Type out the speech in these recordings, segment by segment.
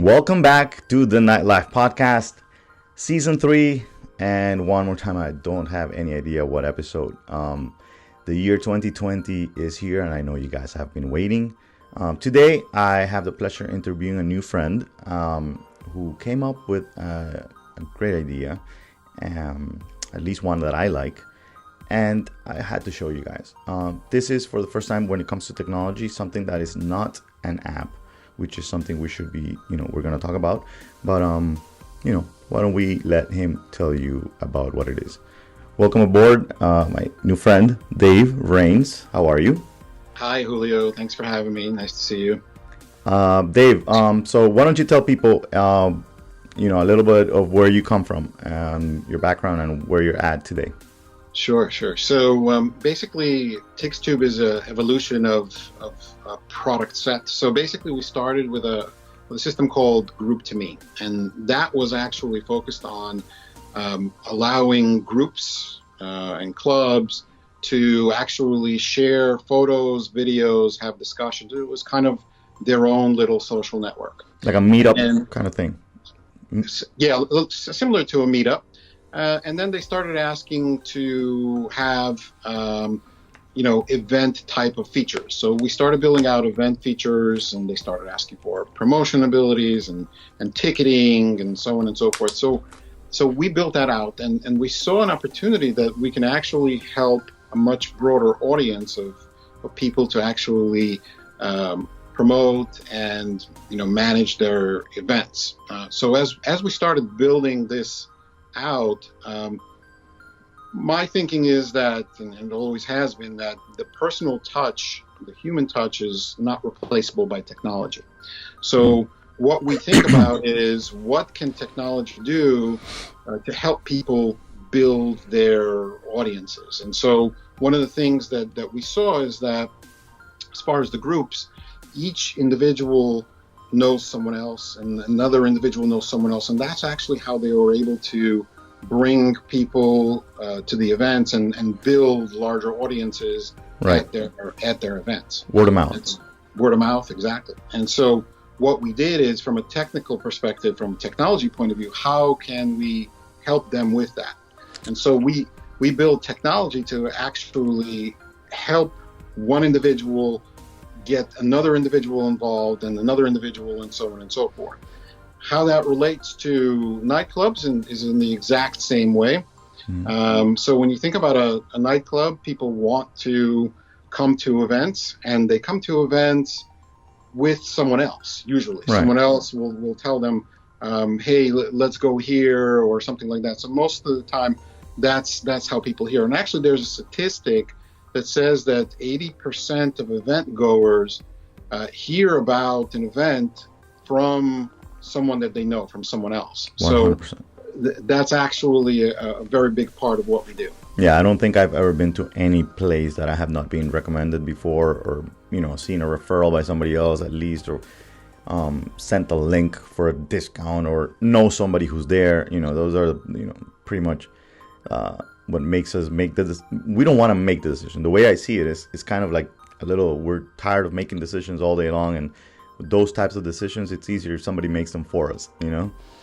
Welcome back to the Nightlife podcast, season 3. And one more time, I don't have any idea what episode. The year 2020 is here, and I know you guys have been waiting. Today, I have the pleasure of interviewing a new friend who came up with a great idea, at least one that I like. And I had to show you guys. This is for the first time when it comes to technology, something that is not an app, which is something we should be, we're going to talk about. But, why don't we let him tell you about what it is. Welcome aboard, my new friend, Dave Rayns. How are you? Hi, Julio. Thanks for having me. Nice to see you. Dave, so why don't you tell people, a little bit of where you come from, your background, and where you're at today. Sure. So basically, TixTube is an evolution of a product set. So basically, we started with a system called Group to Me, and that was actually focused on allowing groups and clubs to actually share photos, videos, have discussions. It was kind of their own little social network. Like a meetup kind of thing. Yeah, similar to a meetup. And then they started asking to have, event type of features. So we started building out event features, and they started asking for promotion abilities and ticketing and so on and so forth. So we built that out, and we saw an opportunity that we can actually help a much broader audience of people to actually promote and manage their events. So as we started building this out, my thinking is that, and always has been, that the personal touch, the human touch, is not replaceable by technology. So what we think about is, what can technology do to help people build their audiences? And so one of the things that we saw is that, as far as the groups, each individual knows someone else, and another individual knows someone else, and that's actually how they were able to bring people to the events and build larger audiences at their events. Word of mouth. It's word of mouth, exactly. And so what we did is, from a technical perspective, from a technology point of view, how can we help them with that? And so we build technology to actually help one individual get another individual involved, and another individual, and so on and so forth. How that relates to nightclubs is in the exact same way. Mm-hmm. So when you think about a nightclub, people want to come to events, and they come to events with someone else, usually. Right. Someone else will tell them, hey, let's go here, or something like that. So most of the time, that's how people hear. And actually, there's a statistic that says that 80% of event goers hear about an event from someone that they know, from someone else. 100%. So that's actually a very big part of what we do. Yeah, I don't think I've ever been to any place that I have not been recommended before, or seen a referral by somebody else at least, or sent a link for a discount, or know somebody who's there. Those are pretty much what makes us make we don't want to make the decision. The way I see it is, it's kind of like we're tired of making decisions all day long, and with those types of decisions, it's easier if somebody makes them for us.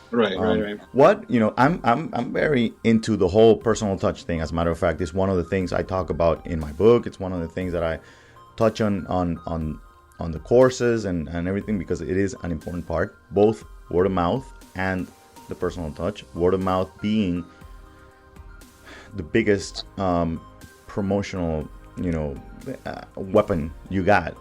Right. What I'm very into the whole personal touch thing. As a matter of fact, it's one of the things I talk about in my book. It's one of the things that I touch on the courses and everything, because it is an important part, both word of mouth and the personal touch. Word of mouth being the biggest promotional weapon you got,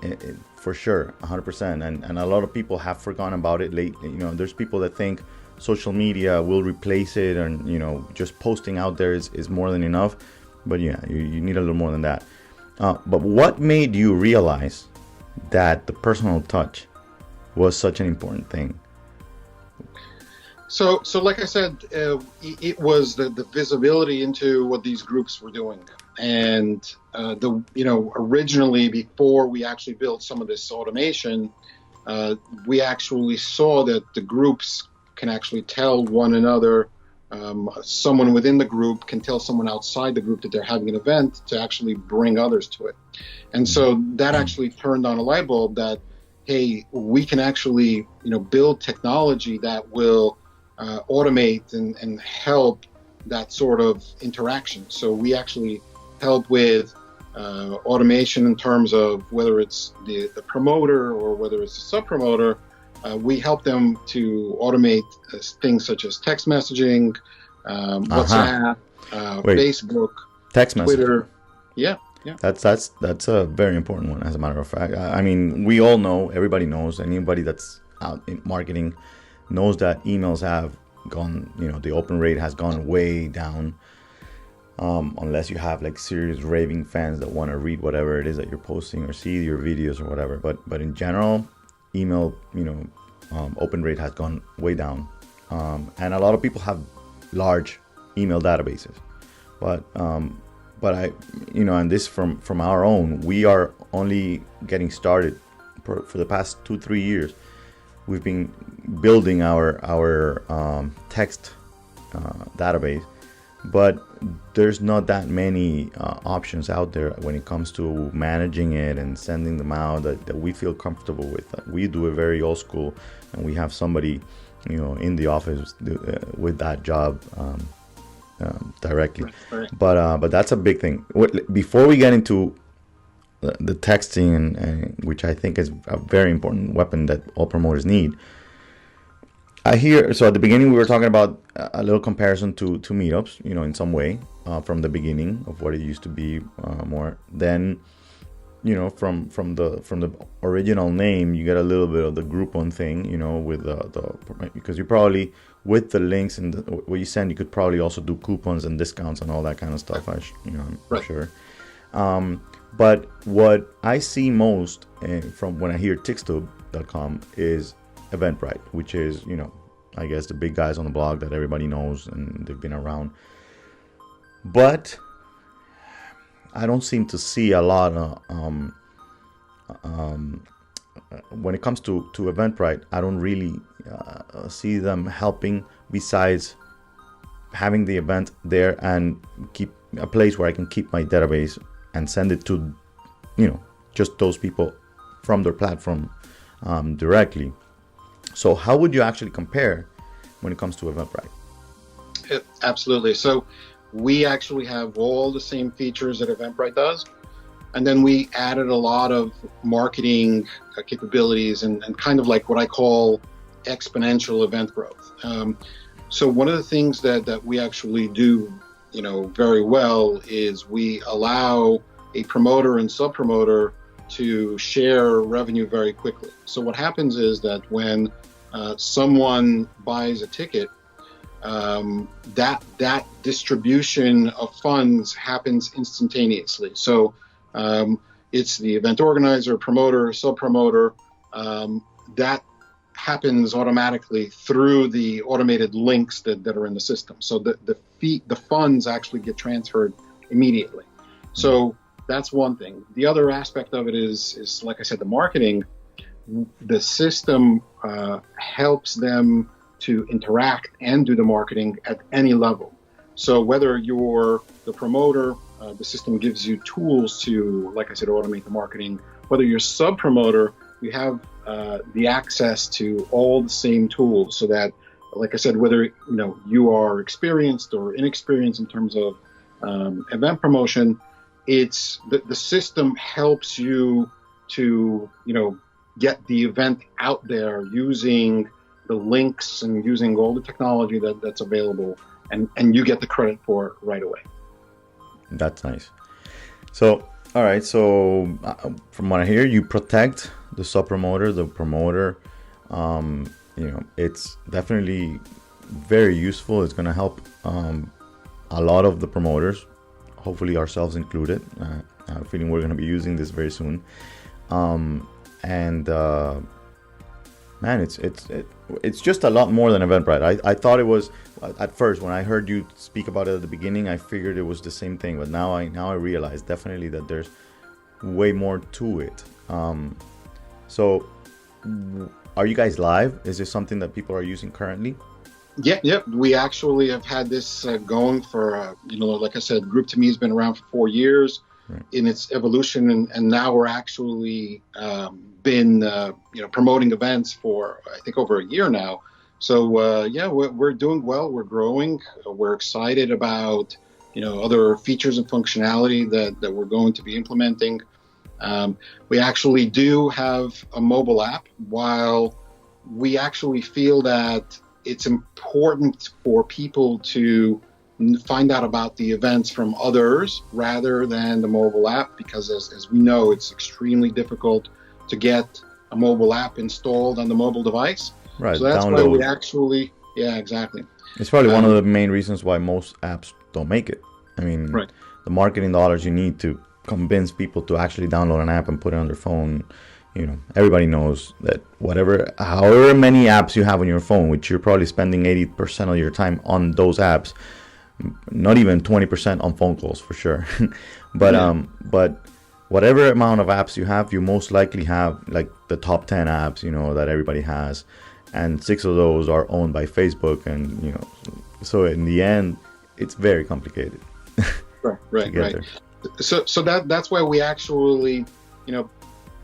for sure, 100%. And a lot of people have forgotten about it lately. There's people that think social media will replace it, and just posting out there is more than enough. But yeah, you need a little more than that. But what made you realize that the personal touch was such an important thing? So like I said, it was the visibility into what these groups were doing. And originally, before we actually built some of this automation, we actually saw that the groups can actually tell one another. Someone within the group can tell someone outside the group that they're having an event, to actually bring others to it. And so that actually turned on a light bulb that, hey, we can actually, build technology that will automate and help that sort of interaction. So we actually help with automation in terms of whether it's the promoter or whether it's the sub-promoter. We help them to automate things such as text messaging, WhatsApp, Facebook, text messaging. Twitter. Yeah. That's a very important one, as a matter of fact. I mean, we all know, everybody knows, anybody that's out in marketing knows that emails have gone, the open rate has gone way down. Unless you have like serious raving fans that want to read whatever it is that you're posting or see your videos or whatever. But in general, email, open rate has gone way down. And a lot of people have large email databases. But I, and this from our own, we are only getting started for the past 2-3 years. We've been building our text database, but there's not that many options out there when it comes to managing it and sending them out that we feel comfortable with. We do it very old school, and we have somebody, in the office with that job directly. Right. But that's a big thing. Before we get into the texting, and which I think is a very important weapon that all promoters need. So at the beginning we were talking about a little comparison to meetups, in some way, from the beginning of what it used to be, more. Then, from the original name, you get a little bit of the Groupon thing, with the because you probably, with the links and what you send, you could probably also do coupons and discounts and all that kind of stuff. I'm Right. sure. But what I see most from when I hear Tixtube.com is Eventbrite, which is, I guess the big guys on the blog that everybody knows and they've been around. But I don't seem to see a lot of, when it comes to Eventbrite, I don't really see them helping, besides having the event there and keep a place where I can keep my database and send it to, just those people from their platform directly. So how would you actually compare when it comes to Eventbrite? Absolutely. So we actually have all the same features that Eventbrite does. And then we added a lot of marketing capabilities and kind of like what I call exponential event growth. So one of the things that we actually do, very well is we allow a promoter and sub-promoter to share revenue very quickly. So what happens is that when someone buys a ticket, that distribution of funds happens instantaneously. So it's the event organizer, promoter, sub-promoter, that happens automatically through the automated links that are in the system. So the funds actually get transferred immediately. So that's one thing. The other aspect of it is like I said, the marketing. The system helps them to interact and do the marketing at any level. So whether you're the promoter, the system gives you tools to, like I said, automate the marketing. Whether you're sub-promoter, you have the access to all the same tools, so that, like I said, whether you are experienced or inexperienced in terms of event promotion, it's the system helps you to get the event out there using the links and using all the technology that's available, and you get the credit for it right away. That's nice. So, all right. So, from what I hear, you protect the sub-promoter, the promoter. It's definitely very useful. It's going to help a lot of the promoters, hopefully ourselves included. I'm feeling we're going to be using this very soon. Man, it's just a lot more than Eventbrite. I thought it was, at first when I heard you speak about it at the beginning, I figured it was the same thing, but now I realize definitely that there's way more to it. So are you guys live? Is this something that people are using currently? Yeah. We actually have had this going for, like I said, Group to Me has been around for 4 years. Right. In its evolution, and now we're actually been promoting events for I think over a year now. So yeah, we're doing well. We're growing. We're excited about other features and functionality that we're going to be implementing. We actually do have a mobile app. While we actually feel that it's important for people to find out about the events from others rather than the mobile app, because as we know, it's extremely difficult to get a mobile app installed on the mobile device. Right. So that's download. why we actually, yeah, exactly. It's probably one of the main reasons why most apps don't make it. I mean, right. The marketing dollars you need to convince people to actually download an app and put it on their phone. Everybody knows that however many apps you have on your phone, which you're probably spending 80% of your time on those apps, not even 20% on phone calls for sure. But whatever amount of apps you have, you most likely have like the top 10 apps, that everybody has. And 6 of those are owned by Facebook. And, so in the end, it's very complicated. Right. So that's why we actually,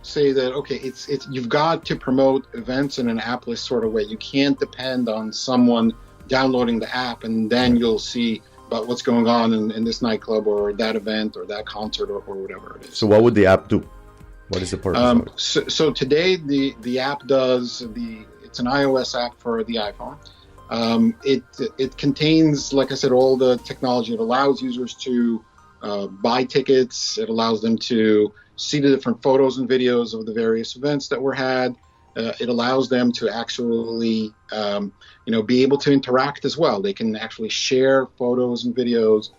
say that, okay, it's you've got to promote events in an appless sort of way. You can't depend on someone downloading the app and then you'll see about what's going on in this nightclub or that event or that concert or whatever it is. So what would the app do? What is the purpose of it? So today the app does it's an iOS app for the iPhone. It contains, like I said, all the technology. It allows users to buy tickets. It allows them to see the different photos and videos of the various events that were had. It allows them to actually, be able to interact as well. They can actually share photos and videos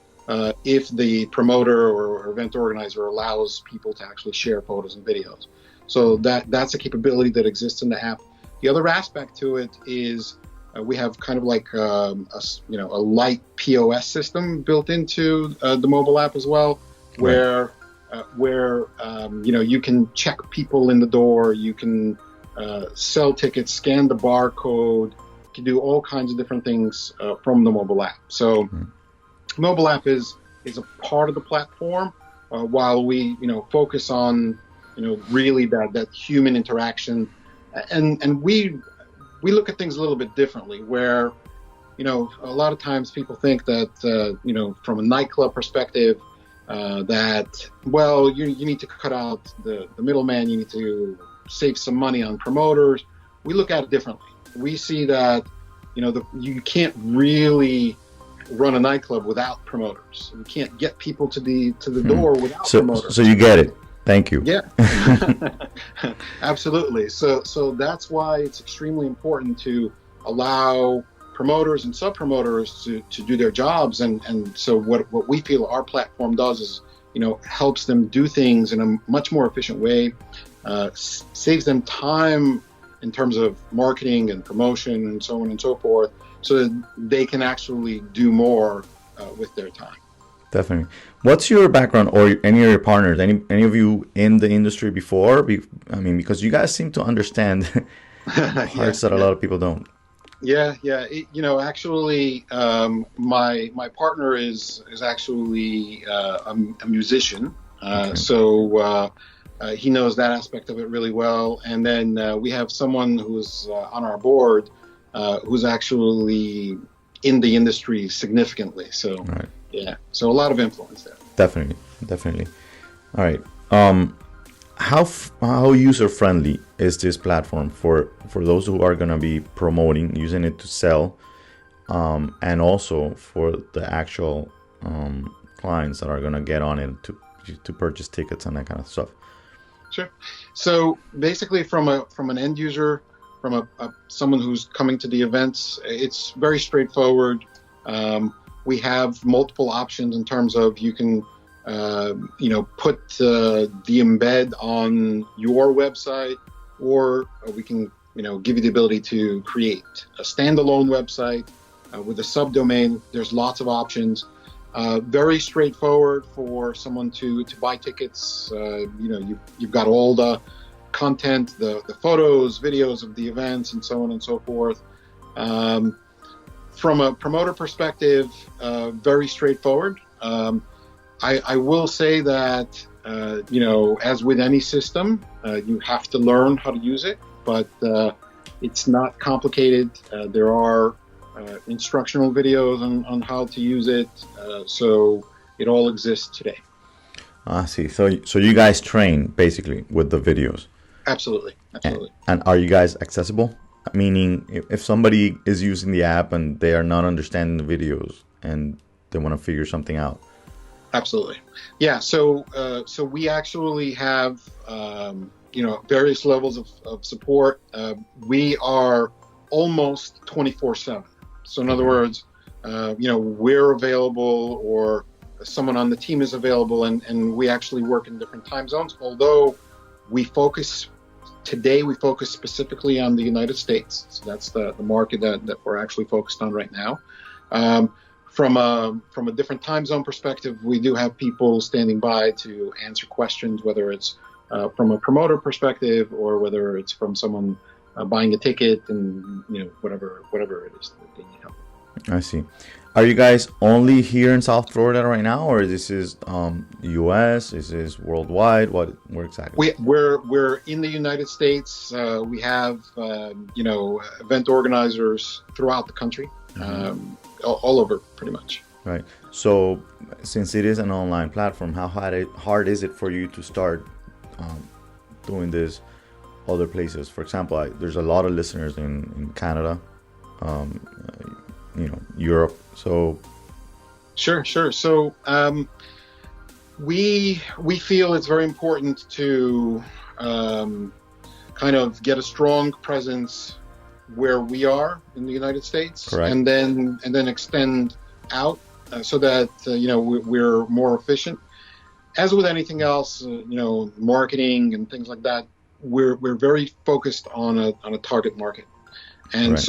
if the promoter or event organizer allows people to actually share photos and videos. So that's a capability that exists in the app. The other aspect to it is we have kind of like a light POS system built into the mobile app as well, where you can check people in the door, you can sell tickets, scan the barcode, you can do all kinds of different things from the mobile app. So mobile app is a part of the platform, while we focus on really that human interaction, and we look at things a little bit differently, where a lot of times people think that from a nightclub perspective, that you need to cut out the middleman, you need to save some money on promoters. We look at it differently. We see that you can't really run a nightclub without promoters. You can't get people to the door without promoters. So you get it. Thank you. Yeah, absolutely. So that's why it's extremely important to allow promoters and sub-promoters to do their jobs. And so what we feel our platform does is, helps them do things in a much more efficient way, saves them time in terms of marketing and promotion and so on and so forth, so that they can actually do more with their time. Definitely. What's your background, or any of your partners? Any of you in the industry before? Because you guys seem to understand parts that a lot of people don't. Yeah. Actually, my partner is actually a musician, so he knows that aspect of it really well. And then we have someone who's on our board who's actually in the industry significantly. So. Right. Yeah, so a lot of influence there. Definitely. All right. How user friendly is this platform for those who are gonna be promoting, using it to sell, and also for the actual clients that are gonna get on it to purchase tickets and that kind of stuff? Sure. So basically, from an end user, from someone who's coming to the events, it's very straightforward. We have multiple options in terms of you can, put the embed on your website, or we can, give you the ability to create a standalone website with a subdomain. There's lots of options. Very straightforward for someone to buy tickets. You've got all the content, the photos, videos of the events, and so on and so forth. From a promoter perspective, very straightforward. I will say that as with any system, you have to learn how to use it, but it's not complicated. There are instructional videos on how to use it, so it all exists today. I see. So you guys train basically with the videos. Absolutely. And are you guys accessible? Meaning, if somebody is using the app and they are not understanding the videos and they want to figure something out. Absolutely. Yeah. So we actually have, various levels of support. We are almost 24/7. So in other words, we're available, or someone on the team is available, and we actually work in different time zones. Although we focus specifically on the United States. So that's the market that we're actually focused on right now. From a different time zone perspective, we do have people standing by to answer questions, whether it's from a promoter perspective or whether it's from someone buying a ticket, and whatever it is that they need help. I see. Are you guys only here in South Florida right now, or this is U.S.? Is this worldwide? Where exactly? We're in the United States. We have event organizers throughout the country, all over pretty much. Right. So since it is an online platform, how hard is it for you to start doing this other places? For example, there's a lot of listeners in Canada, Europe. So sure. So we feel it's very important to kind of get a strong presence where we are in the United States. Correct. and then extend out so that we're more efficient. As with anything else, marketing and things like that, we're very focused on a target market, and right.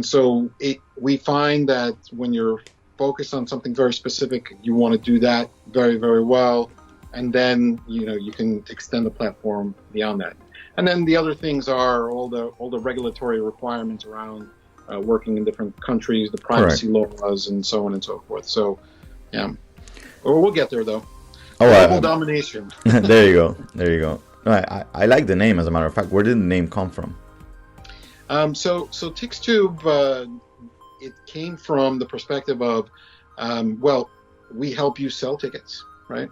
so we find that when you're focused on something very specific, you want to do that very, very well, and then you can extend the platform beyond that. And then the other things are all the regulatory requirements around working in different countries, the privacy laws, and so on and so forth. So, yeah, we'll get there though. Global domination. There you go. I like the name. As a matter of fact, where did the name come from? So TixTube, it came from the perspective of, we help you sell tickets, right?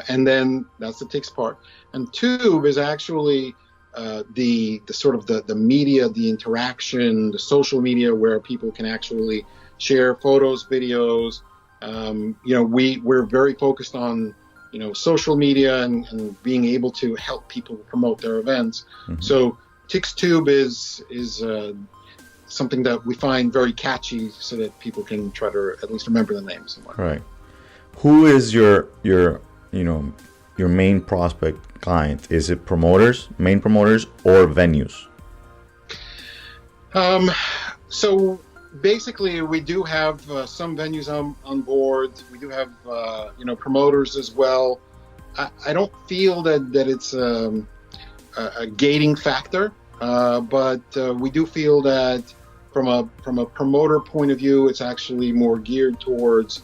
And then that's the Tix part. And Tube is actually the sort of the media, the interaction, the social media where people can actually share photos, videos. We're very focused on social media and being able to help people promote their events. So TixTube is something that we find very catchy, so that people can try to at least remember the name somewhat. Right. Who is your main prospect client? Is it main promoters, or venues? So basically, we do have some venues on board. We do have promoters as well. I don't feel that it's a gating factor, but we do feel that from a promoter point of view, it's actually more geared towards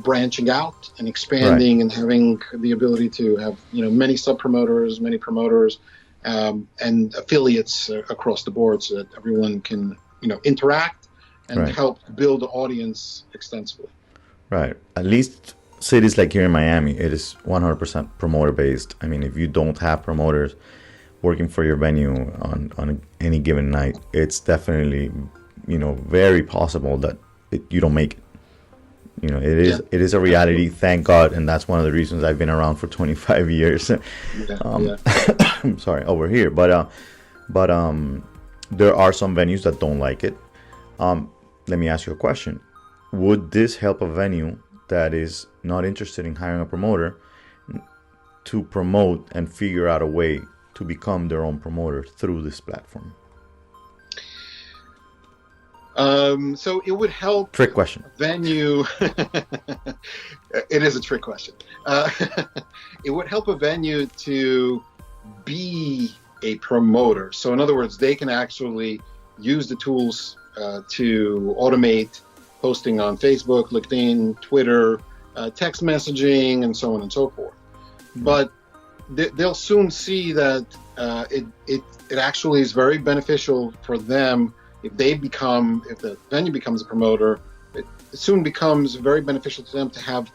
branching out and expanding, right, and having the ability to have many sub promoters, many promoters, and affiliates across the board, so that everyone can interact and right, help build the audience extensively. Right. At least cities like here in Miami, it is 100% promoter based. I mean, if you don't have promoters working for your venue on any given night, it's definitely very possible that you don't make it. It is a reality, thank God, and that's one of the reasons I've been around for 25 years. I'm sorry, over here, but there are some venues that don't like it. Let me ask you a question: would this help a venue that is not interested in hiring a promoter to promote and figure out a way to become their own promoter through this platform? So it would help. Trick question. Venue. It is a trick question. It would help a venue to be a promoter. So in other words, they can actually use the tools to automate posting on Facebook, LinkedIn, Twitter, text messaging, and so on and so forth. but they'll soon see that it actually is very beneficial for them if the venue becomes a promoter. It soon becomes very beneficial to them to have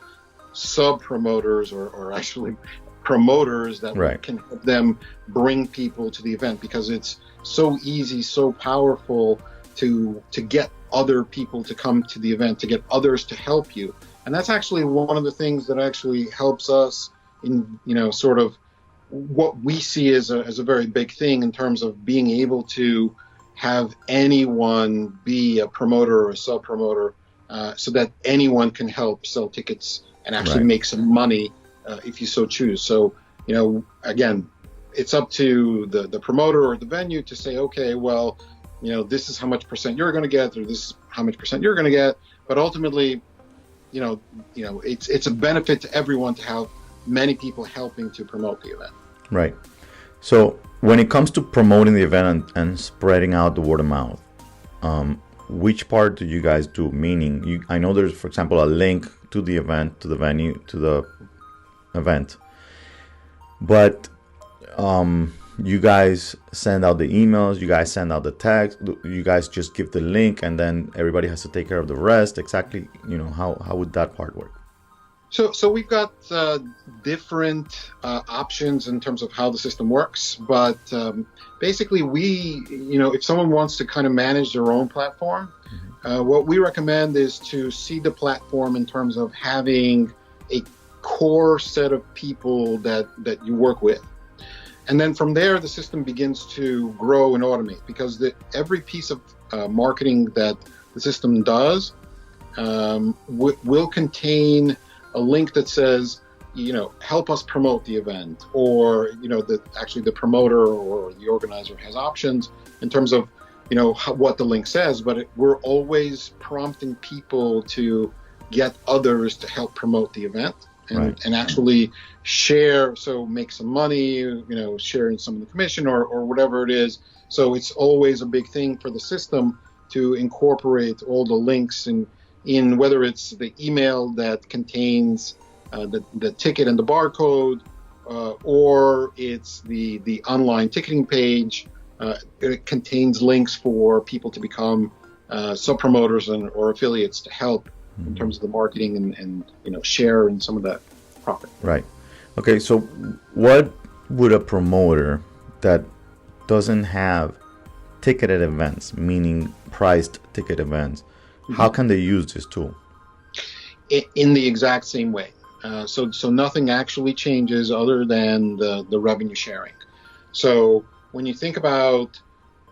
sub promoters or actually promoters that Right. can help them bring people to the event, because it's so easy, so powerful to get other people to come to the event, to get others to help you. And that's actually one of the things that actually helps us in, sort of what we see as a very big thing in terms of being able to have anyone be a promoter or a sub promoter, so that anyone can help sell tickets and actually Right. make some money, if you so choose. So, again, it's up to the promoter or the venue to say, okay, well, this is how much percent you're going to get, or this is how much percent you're going to get. But ultimately, it's a benefit to everyone to have many people helping to promote the event. Right. So when it comes to promoting the event and spreading out the word of mouth, which part do you guys do? Meaning, I know there's, for example, a link to the event, to the venue, to the event, but you guys send out the emails, you guys send out the text, you guys just give the link, and then everybody has to take care of the rest. Exactly, how would that part work? So we've got different options in terms of how the system works, but basically if someone wants to kind of manage their own platform, what we recommend is to see the platform in terms of having a core set of people that you work with. And then from there, the system begins to grow and automate, because every piece of marketing that the system does will contain a link that says, help us promote the event, or, the promoter or the organizer has options in terms of, what the link says, but we're always prompting people to get others to help promote the event. And actually share, so make some money, sharing some of the commission or whatever it is. So it's always a big thing for the system to incorporate all the links in whether it's the email that contains the ticket and the barcode, or it's the online ticketing page. It contains links for people to become sub-promoters or affiliates to help in terms of the marketing and share in some of that profit. Right. Okay, so what would a promoter that doesn't have ticketed events, meaning priced ticket events, how can they use this tool? In the exact same way. So nothing actually changes other than the revenue sharing. So when you think about,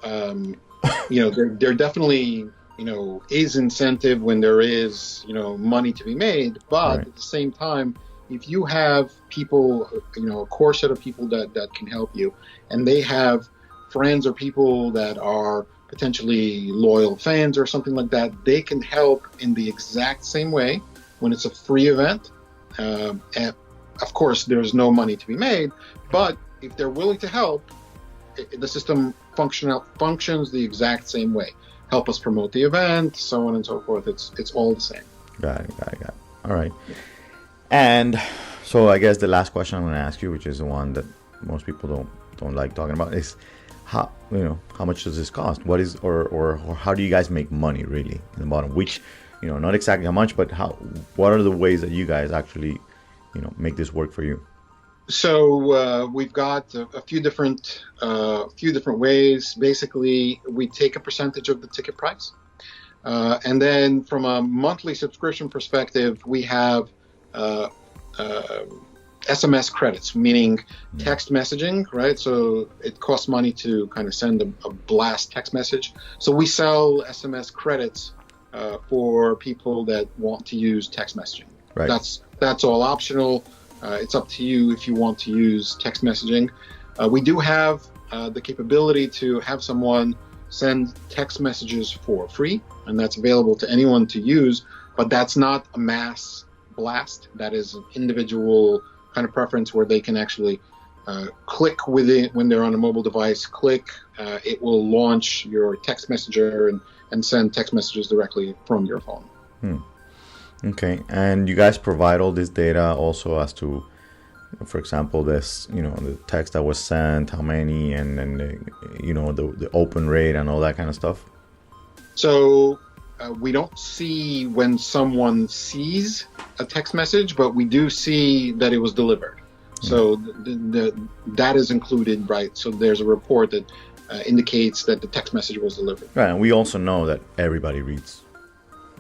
there definitely is incentive when there is, money to be made. But Right. at the same time, if you have people, a core set of people that can help you, and they have friends or people that are potentially loyal fans or something like that, they can help in the exact same way when it's a free event. And of course, there's no money to be made, but if they're willing to help, the system functions the exact same way. Help us promote the event, so on and so forth. It's all the same. Got it. All right. And so I guess the last question I'm going to ask you, which is the one that most people don't like talking about, is how much does this cost? What is or how do you guys make money really in the bottom? Which not exactly how much, but what are the ways that you guys actually make this work for you? So we've got a few different ways. Basically, we take a percentage of the ticket price, and then from a monthly subscription perspective, we have SMS credits, meaning text messaging, right? So it costs money to kind of send a blast text message. So we sell SMS credits for people that want to use text messaging. Right. That's all optional. It's up to you if you want to use text messaging. We do have the capability to have someone send text messages for free, and that's available to anyone to use, but that's not a mass blast. That is an individual kind of preference where they can actually click with it when they're on a mobile device. It will launch your text messenger and send text messages directly from your phone. Okay, and you guys provide all this data also as to For example, this, the text that was sent, how many, and then the open rate and all that kind of stuff? So we don't see when someone sees a text message, but we do see that it was delivered. So that is included, right? So there's a report that indicates that the text message was delivered. Right, and we also know that everybody reads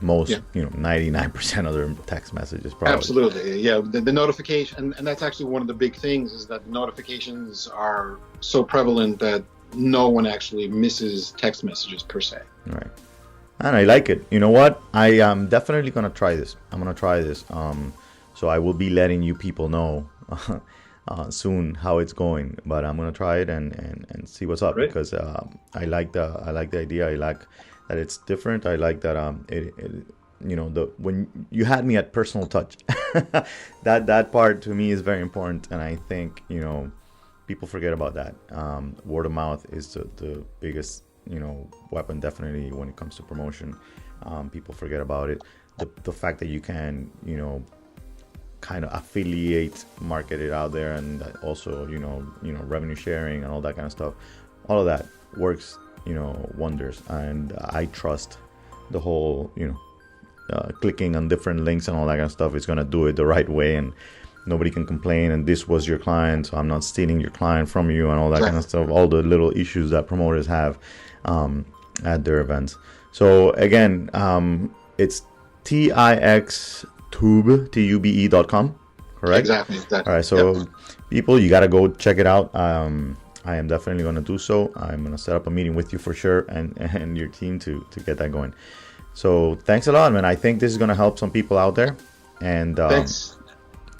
most, 99% of their text messages probably. Absolutely, yeah. The notification, and that's actually one of the big things, is that notifications are so prevalent that no one actually misses text messages per se. Right. And I like it. You know what? I am definitely going to try this. I'm going to try this. So I will be letting you people know soon how it's going. But I'm going to try it and see what's up. Great. Because I like the idea. I like that it's different. I like that when you had me at personal touch, that part to me is very important. And I think people forget about that. Word of mouth is the biggest weapon, definitely, when it comes to promotion. People forget about it. The fact that you can kind of affiliate, market it out there, and also revenue sharing and all that kind of stuff, all of that works wonders. And I trust the whole clicking on different links and all that kind of stuff is going to do it the right way, and nobody can complain, and this was your client, so I'm not stealing your client from you, and all that kind of stuff, all the little issues that promoters have at their events. So again, it's tixtube.com, correct? Exactly. All right, so people, you got to go check it out. I am definitely going to do so. I'm going to set up a meeting with you for sure, and your team to get that going. So thanks a lot, man. I think this is going to help some people out there. And thanks.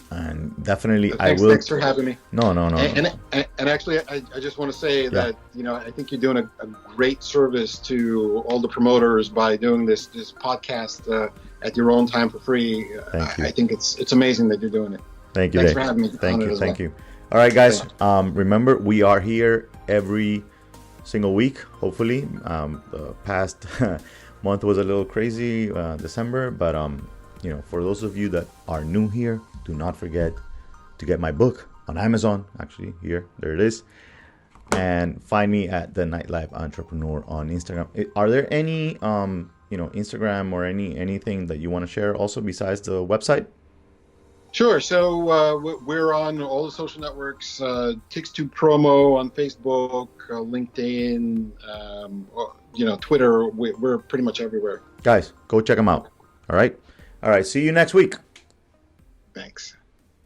And definitely, thanks, I will. Thanks for having me. No. And actually, I just want to say that I think you're doing a great service to all the promoters by doing this podcast at your own time for free. Thank you. I think it's amazing that you're doing it. Thank you. Thanks for having me. Thank you. All right, guys. Remember, we are here every single week. Hopefully, the past month was a little crazy, December, but for those of you that are new here, do not forget to get my book on Amazon. Actually, there it is. And find me at the Nightlife Entrepreneur on Instagram. Are there any, Instagram or anything that you want to share also besides the website? Sure. So we're on all the social networks, Tix2 Promo on Facebook, LinkedIn, Twitter. We're pretty much everywhere. Guys, go check them out. All right. See you next week. Thanks.